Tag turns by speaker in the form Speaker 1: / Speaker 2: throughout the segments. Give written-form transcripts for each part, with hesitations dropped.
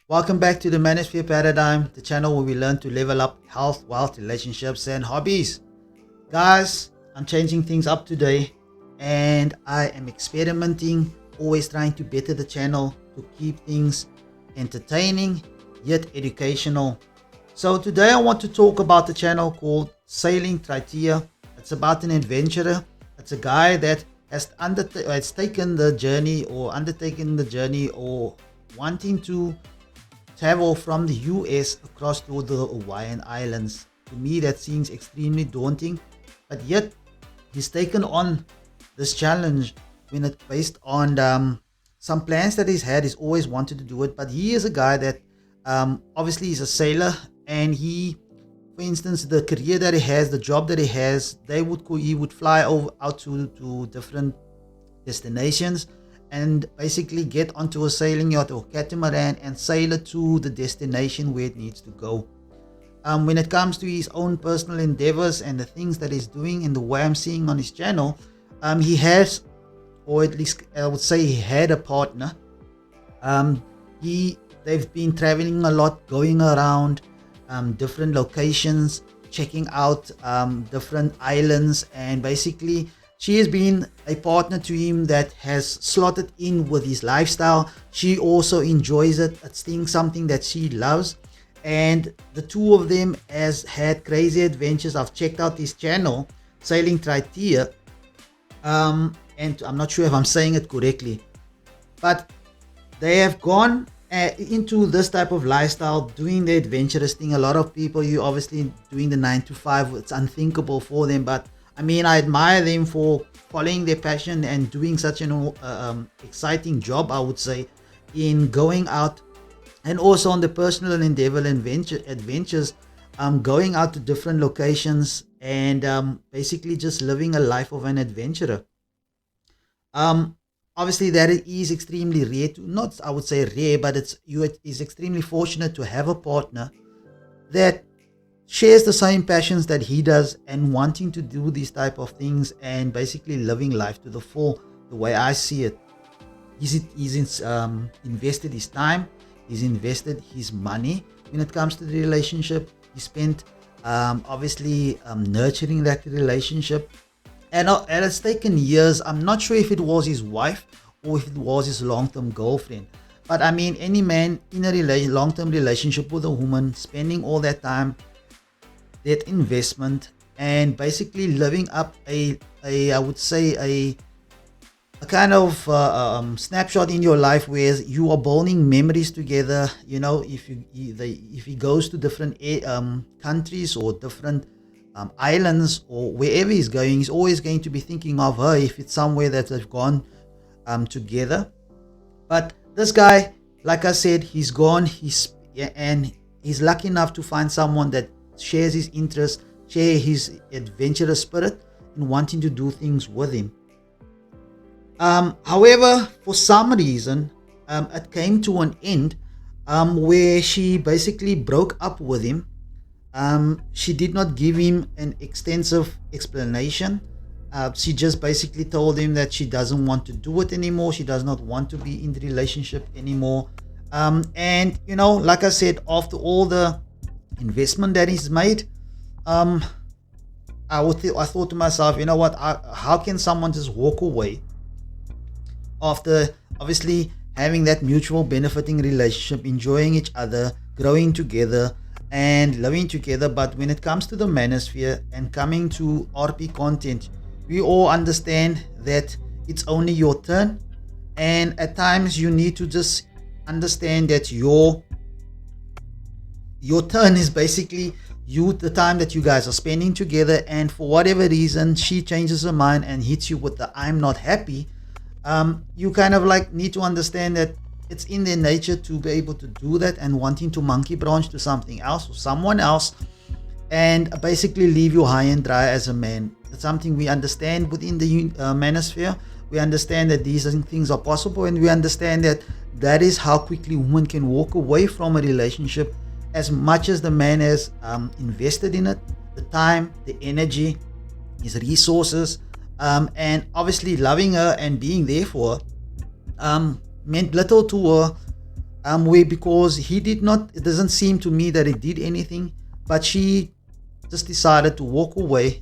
Speaker 1: Welcome back to the Manosphere Paradigm, the channel where we learn to level up health, wealth, relationships, and hobbies. Guys, I'm changing things up today and I am experimenting, always trying to better the channel to keep things entertaining yet educational. So today I want to talk about the channel called Sailing Triteia. It's about an adventurer. It's a guy that has taken the journey or undertaken the journey or wanting to travel from the US across to the Hawaiian Islands. To me, that seems extremely daunting, but yet he's taken on this challenge when it's based on some plans that he's had. He's always wanted to do it, but he is a guy that obviously he's a sailor, and for instance, the career that he has, the job that he has, he would fly out to different destinations and basically get onto a sailing yacht or catamaran and sail it to the destination where it needs to go. When it comes to his own personal endeavors and the things that he's doing and the way I'm seeing on his channel, he has, or at least I would say he had a partner. They've been traveling a lot, going around different locations, checking out different islands, and basically she has been a partner to him that has slotted in with his lifestyle. She also enjoys it. It's something that she loves. And the two of them has had crazy adventures. I've checked out his channel, Sailing Triteia. And I'm not sure if I'm saying it correctly. But they have gone into this type of lifestyle, doing the adventurous thing. A lot of people, you obviously doing the 9 to 5, it's unthinkable for them. But I mean, I admire them for following their passion and doing such an exciting job, I would say, in going out and also on the personal and endeavor adventures, going out to different locations and basically just living a life of an adventurer. Obviously, that is extremely rare. Not, I would say rare, but it is extremely fortunate to have a partner that shares the same passions that he does and wanting to do these type of things and basically living life to the full, the way I see it. He's invested his time, he's invested his money when it comes to the relationship. He spent obviously nurturing that relationship, and it's taken years. I'm not sure if it was his wife or if it was his long-term girlfriend, but I mean, any man in a long-term relationship with a woman, spending all that time, that investment, and basically living up I would say a kind of snapshot in your life where you are building memories together. You know, if he goes to different countries or different islands or wherever he's going, he's always going to be thinking of her if it's somewhere that they've gone together. But this guy, like I said, he's gone, and he's lucky enough to find someone that shares his interest, share his adventurous spirit and wanting to do things with him. However, for some reason, it came to an end where she basically broke up with him. She did not give him an extensive explanation. She just basically told him that she doesn't want to do it anymore. She does not want to be in the relationship anymore. And you know, like I said, after all the investment that he's made, I thought to myself, you know what, how can someone just walk away after obviously having that mutual benefiting relationship, enjoying each other, growing together and living together? But when it comes to the manosphere and coming to RP content, we all understand that it's only your turn, and at times you need to just understand that your turn is basically the time that you guys are spending together. And for whatever reason she changes her mind and hits you with the "I'm not happy," you kind of like need to understand that it's in their nature to be able to do that and wanting to monkey branch to something else or someone else and basically leave you high and dry as a man. It's something we understand within the manosphere. We understand that these things are possible, and we understand that is how quickly women can walk away from a relationship as much as the man has invested in it, the time, the energy, his resources, and obviously loving her and being there for her, meant little to her Where because he did not, it doesn't seem to me that he did anything, but she just decided to walk away.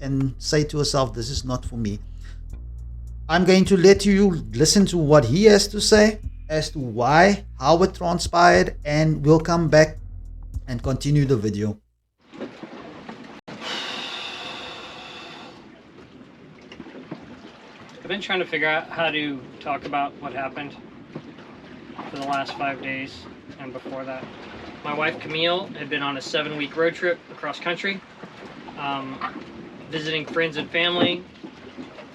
Speaker 1: And say to herself, this is not for me. I'm going to let you listen to what he has to say as to why, how it transpired, and we'll come back and continue the video.
Speaker 2: I've been trying to figure out how to talk about what happened for the last 5 days and before that. My wife Camille had been on a 7-week road trip across country, visiting friends and family,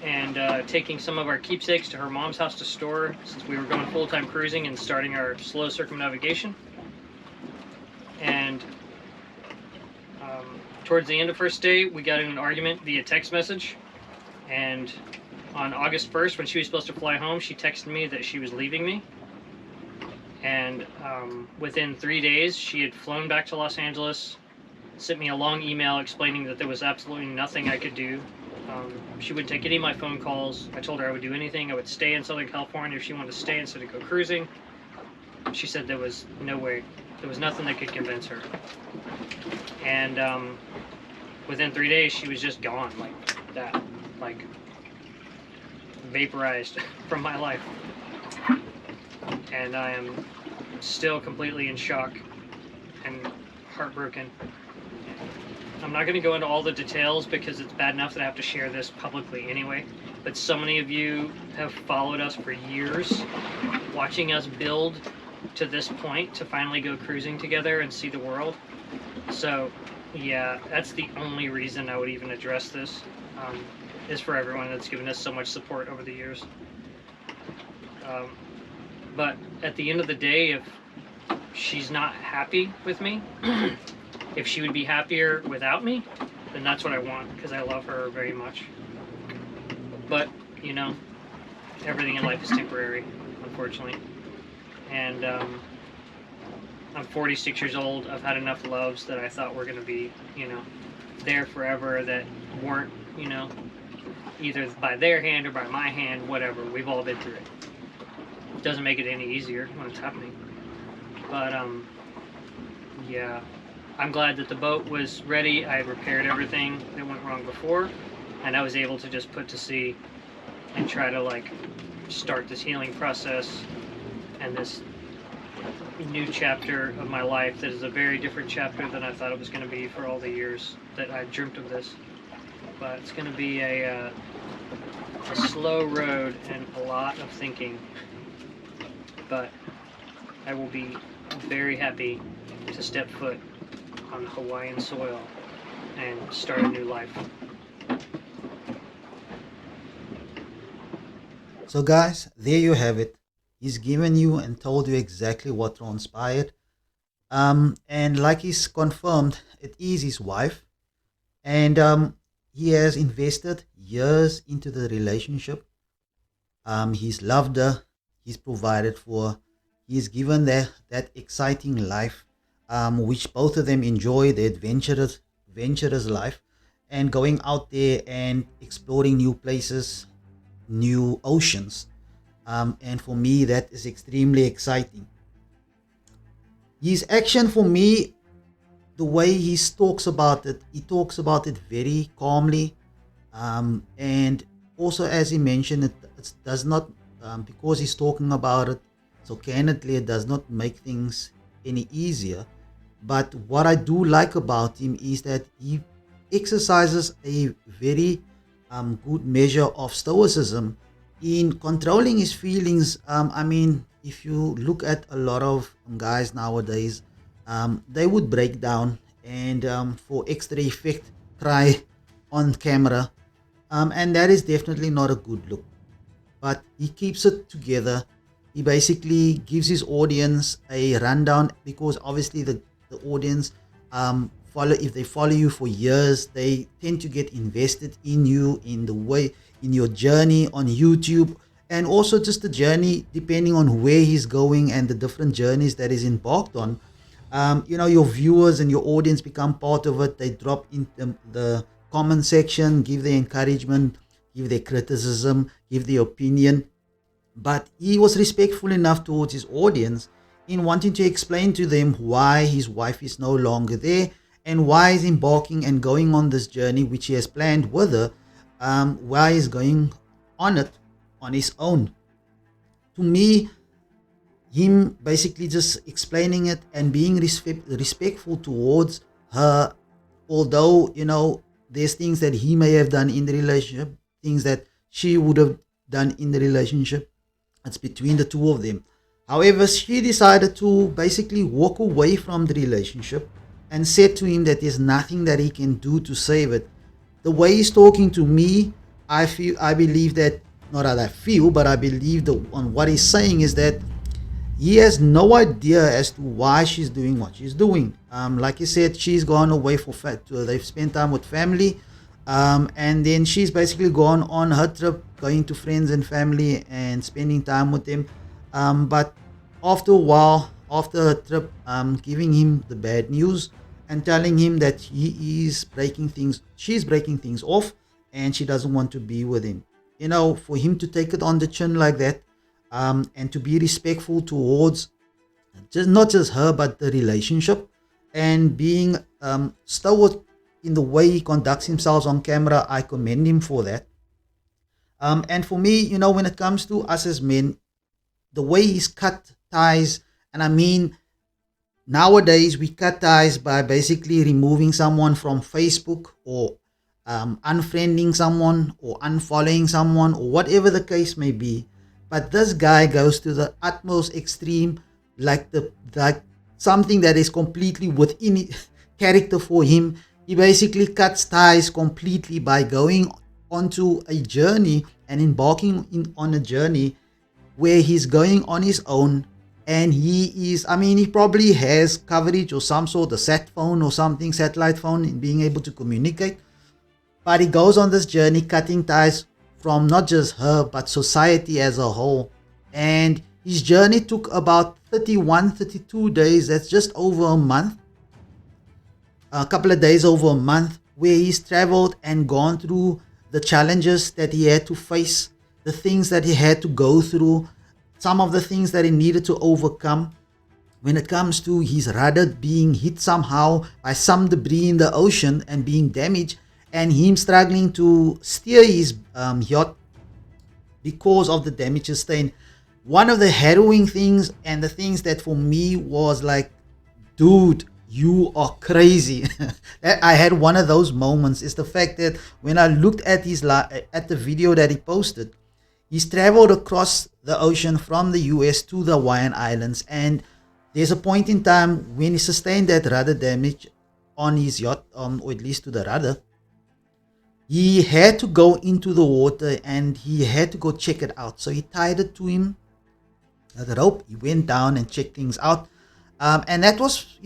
Speaker 2: and taking some of our keepsakes to her mom's house to store, since we were going full-time cruising and starting our slow circumnavigation. And towards the end of first day, we got in an argument via text message, and on August 1st, when she was supposed to fly home, she texted me that she was leaving me. And within 3 days, she had flown back to Los Angeles, sent me a long email explaining that there was absolutely nothing I could do. She wouldn't take any of my phone calls. I told her I would do anything. I would stay in Southern California if she wanted to stay instead of go cruising. She said there was no way. There was nothing that could convince her. And within 3 days, she was just gone like that. Like, vaporized from my life. And I am still completely in shock and heartbroken. I'm not going to go into all the details because it's bad enough that I have to share this publicly anyway, but so many of you have followed us for years, watching us build to this point to finally go cruising together and see the world. So yeah, that's the only reason I would even address this, is for everyone that's given us so much support over the years. But at the end of the day, if she's not happy with me, if she would be happier without me, then that's what I want, because I love her very much. But, you know, everything in life is temporary, unfortunately. And I'm 46 years old. I've had enough loves that I thought were going to be, you know, there forever, that weren't, you know, either by their hand or by my hand, whatever. We've all been through it. It doesn't make it any easier when it's happening. But, yeah. I'm glad that the boat was ready. I had repaired everything that went wrong before, and I was able to just put to sea and try to, like, start this healing process and this new chapter of my life that is a very different chapter than I thought it was going to be for all the years that I dreamt of this. But it's going to be a slow road and a lot of thinking. But I will be very happy to step foot on Hawaiian soil and start a new life.
Speaker 1: So guys, there you have it. He's given you and told you exactly what transpired. And like he's confirmed, it is his wife. And he has invested years into the relationship. He's loved her. He's provided for her. He's given that exciting life, which both of them enjoy, the adventurous life, and going out there and exploring new places, new oceans. And for me, that is extremely exciting. His action, for me, the way he talks about it very calmly. And also, as he mentioned, it does not, because he's talking about it so candidly, it does not make things any easier. But what I do like about him is that he exercises a very good measure of stoicism in controlling his feelings. I mean, if you look at a lot of guys nowadays, they would break down and for extra effect cry on camera, and that is definitely not a good look. But he keeps it together. He basically gives his audience a rundown, because obviously the audience if they follow you for years, they tend to get invested in you, in the way, in your journey on YouTube, and also just the journey depending on where he's going and the different journeys that he's embarked on. You know, your viewers and your audience become part of it. They drop in the comment section, give their encouragement, give their criticism, give their opinion. But he was respectful enough towards his audience in wanting to explain to them why his wife is no longer there and why he's embarking and going on this journey which he has planned with her, why he's going on it on his own. To me, him basically just explaining it and being respectful towards her, although there's things that he may have done in the relationship, things that she would have done in the relationship. It's between the two of them. However, she decided to basically walk away from the relationship and said to him that there's nothing that he can do to save it. The way he's talking to me, I believe that, not that I feel, but I believe that on what he's saying is that he has no idea as to why she's doing what she's doing. Like he said, she's gone away they've spent time with family, and then she's basically gone on her trip, going to friends and family and spending time with them. But after a while, after her trip, giving him the bad news and telling him that she's breaking things off, and she doesn't want to be with him. For him to take it on the chin like that, and to be respectful towards not just her but the relationship, and being stalwart in the way he conducts himself on camera, I commend him for that. And for me, when it comes to us as men, the way he's cut ties, and I mean, nowadays we cut ties by basically removing someone from Facebook, or unfriending someone, or unfollowing someone, or whatever the case may be. But this guy goes to the utmost extreme, like something that is completely within character for him. He basically cuts ties completely by going onto a journey and embarking on a journey where he's going on his own, and he probably has coverage or some sort of sat phone or something, satellite phone, in being able to communicate. But he goes on this journey cutting ties from not just her but society as a whole. And his journey took about 32 days. That's just over a month, a couple of days over a month, where he's traveled and gone through the challenges that he had to face, the things that he had to go through, some of the things that he needed to overcome. When it comes to his rudder being hit somehow by some debris in the ocean and being damaged, and him struggling to steer his yacht because of the damage sustained. One of the harrowing things, and the things that for me was like, dude, you are crazy. I had one of those moments, is the fact that when I looked at the video that he posted, he's traveled across the ocean from the US to the Hawaiian Islands, and there's a point in time when he sustained that rudder damage on his yacht, or at least to the rudder. He had to go into the water and he had to go check it out. So he tied it to him, the rope. He went down and checked things out. And that was,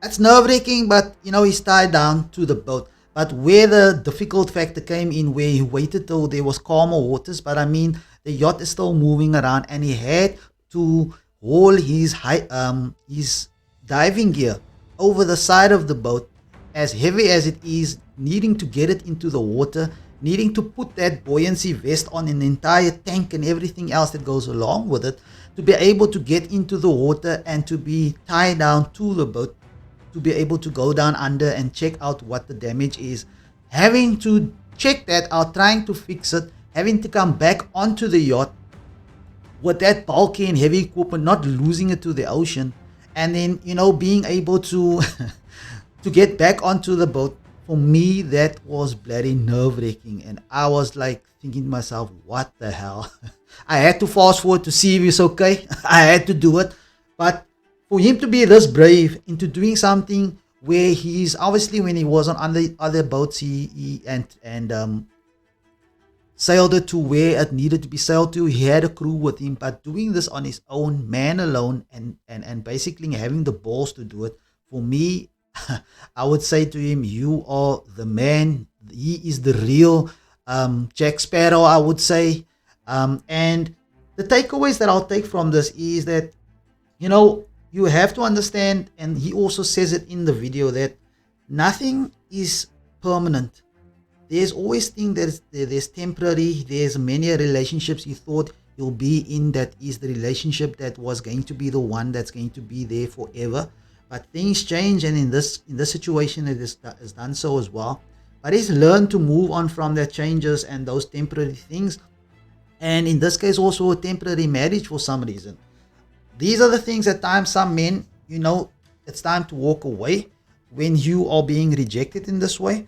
Speaker 1: that's nerve-wracking, but, he's tied down to the boat. But where the difficult factor came in, where he waited till there was calmer waters, but I mean, the yacht is still moving around, and he had to haul his diving gear over the side of the boat, as heavy as it is, needing to get it into the water, needing to put that buoyancy vest on an entire tank and everything else that goes along with it, to be able to get into the water and to be tied down to the boat, to be able to go down under and check out what the damage is, having to check that out, trying to fix it, having to come back onto the yacht with that bulky and heavy equipment, not losing it to the ocean, and then being able to to get back onto the boat. For me, that was bloody nerve-wracking, and I was like thinking to myself, what the hell? I had to fast forward to see if he's okay. I had to do it. But for him to be this brave into doing something where he's obviously, when he was on other boats, he sailed it to where it needed to be sailed to. He had a crew with him, but doing this on his own, man alone, and basically having the balls to do it, for me, I would say to him, you are the man. He is the real Jack Sparrow, I would say. And the takeaways that I'll take from this is that, you have to understand, and he also says it in the video, that nothing is permanent. There's always things there's temporary. There's many relationships he thought you'll be in that is the relationship that was going to be the one that's going to be there forever. But things change, and in this situation, it is done so as well. But he's learned to move on from their changes and those temporary things, and in this case, also a temporary marriage for some reason. These are the things at times some men, it's time to walk away when you are being rejected in this way.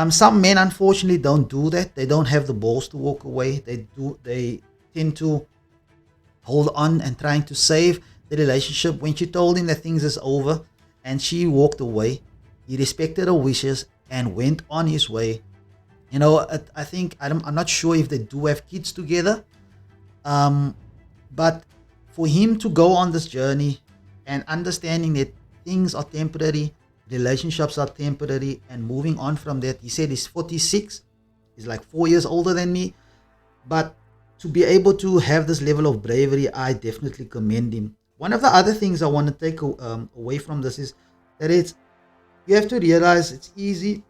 Speaker 1: Some men unfortunately don't do that. They don't have the balls to walk away. They tend to hold on and trying to save the relationship. When she told him that things is over and she walked away, he respected her wishes and went on his way. I think I'm not sure if they do have kids together, but for him to go on this journey and understanding that things are temporary, relationships are temporary, and moving on from that. He said he's 46, he's like 4 years older than me, but to be able to have this level of bravery, I definitely commend him. One of the other things I want to take away from this is that you have to realize it's easy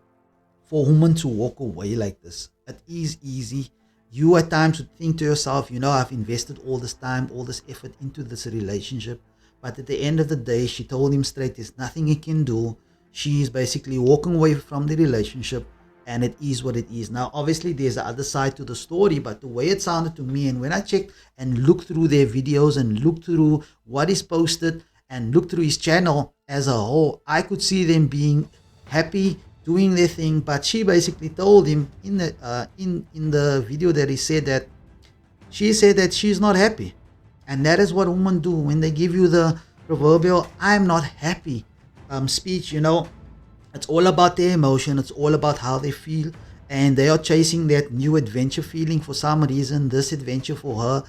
Speaker 1: for women to walk away like this. It is easy. You at times would think to yourself, I've invested all this time, all this effort into this relationship. But at the end of the day, she told him straight, there's nothing he can do. She's basically walking away from the relationship, and it is what it is. Now, obviously, there's the other side to the story, but the way it sounded to me, and when I checked and looked through their videos and looked through what is posted and looked through his channel as a whole, I could see them being happy, doing their thing. But she basically told him in the video that she said that she's not happy. And that is what women do when they give you the proverbial "I'm not happy" speech. It's all about their emotion. It's all about how they feel, and they are chasing that new adventure feeling. For some reason, this adventure for her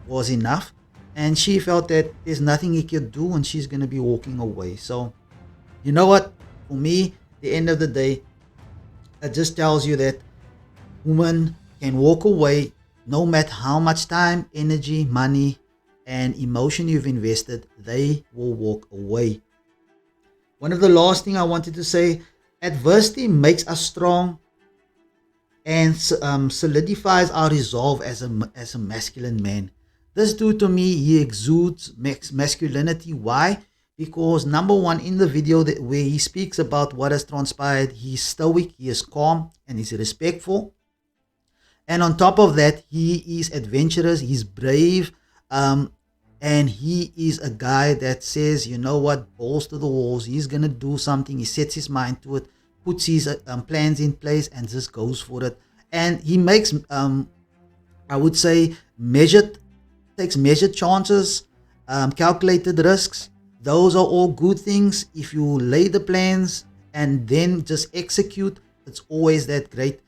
Speaker 1: was enough, and she felt that there's nothing he could do, and she's gonna be walking away. So, you know what? For me, the end of the day, it just tells you that women can walk away no matter how much time, energy, money, and emotion you've invested. They will walk away. One of the last thing I wanted to say, adversity makes us strong and solidifies our resolve as a masculine man. This dude, to me, he exudes masculinity. Why? Because number one, in the video where he speaks about what has transpired, he's stoic, he is calm, and he's respectful. And on top of that, he is adventurous, he's brave, and he is a guy that says, balls to the walls, he's going to do something, he sets his mind to it, puts his plans in place, and just goes for it. And he makes, I would say, takes measured chances, calculated risks. Those are all good things. If you lay the plans and then just execute, it's always that great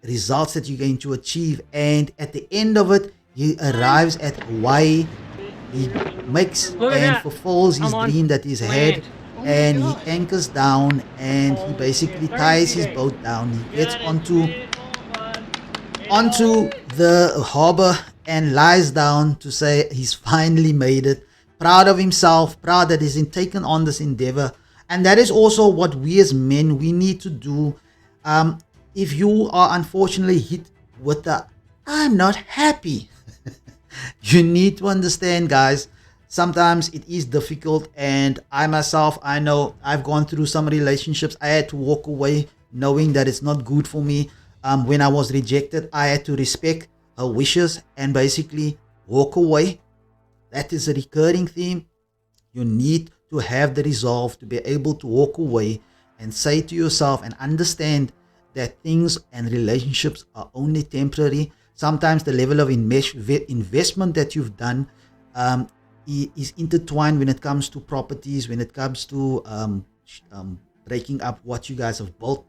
Speaker 1: results that you're going to achieve. And at the end of it, he arrives at Hawaii. He makes and fulfills his dream that he's had, and he anchors down and he basically ties his boat down. He gets onto the harbor and lies down to say he's finally made it. Proud of himself, proud that he's taken on this endeavor. And that is also what we as men, we need to do. If you are unfortunately hit with the "I'm not happy," you need to understand, guys, sometimes it is difficult. And I myself, I know I've gone through some relationships. I had to walk away knowing that it's not good for me. When I was rejected, I had to respect her wishes and basically walk away. That is a recurring theme. You need to have the resolve to be able to walk away and say to yourself and understand that things and relationships are only temporary. Sometimes the level of investment that you've done is intertwined when it comes to properties, when it comes to breaking up what you guys have built.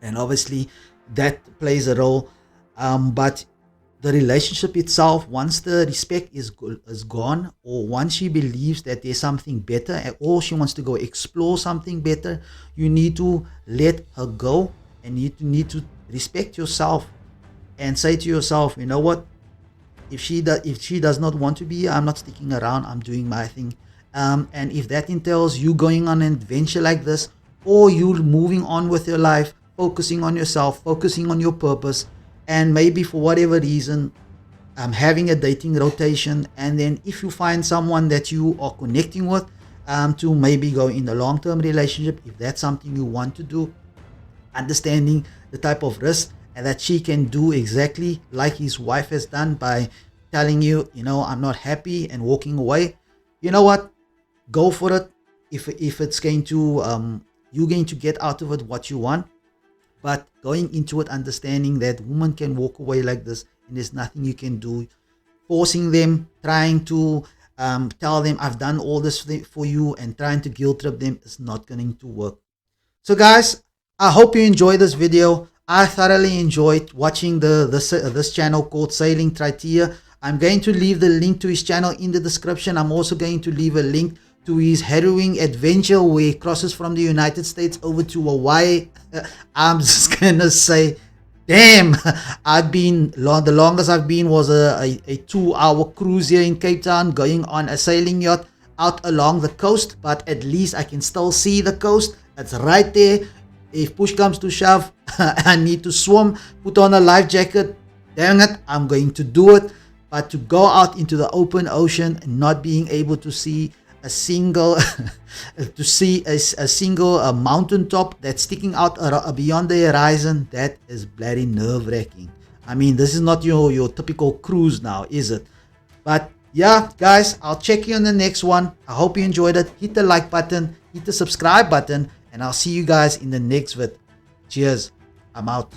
Speaker 1: And obviously that plays a role. But the relationship itself, once the respect is gone, or once she believes that there's something better, or she wants to go explore something better, you need to let her go, and you need to respect yourself and say to yourself, you know what, if she does not want to be here, I'm not sticking around, I'm doing my thing. And if that entails you going on an adventure like this, or you moving on with your life, focusing on yourself, focusing on your purpose, and maybe for whatever reason having a dating rotation, and then if you find someone that you are connecting with, to maybe go in a long-term relationship, if that's something you want to do, understanding the type of risk and that she can do exactly like his wife has done by telling you, I'm not happy, and walking away. You know what, go for it. If it's going to you're going to get out of it what you want, but going into it understanding that women can walk away like this and there's nothing you can do. Forcing them, trying to tell them I've done all this for you, and trying to guilt trip them is not going to work. So guys, I hope you enjoyed this video. I thoroughly enjoyed watching this channel called Sailing Triteia. I'm going to leave the link to his channel in the description. I'm also going to leave a link to his harrowing adventure where he crosses from the United States over to Hawaii. I'm just gonna say, damn, the longest I've been was a 2-hour cruise here in Cape Town, going on a sailing yacht out along the coast, but at least I can still see the coast. It's right there. If push comes to shove, I need to swim, put on a life jacket, dang it, I'm going to do it. But to go out into the open ocean and not being able to see a single single mountaintop that's sticking out beyond the horizon, that is bloody nerve-wracking. I mean, this is not your typical cruise now, is it? But yeah, guys, I'll check you on the next one. I hope you enjoyed it. Hit the like button, hit the subscribe button, and I'll see you guys in the next vid. Cheers. I'm out.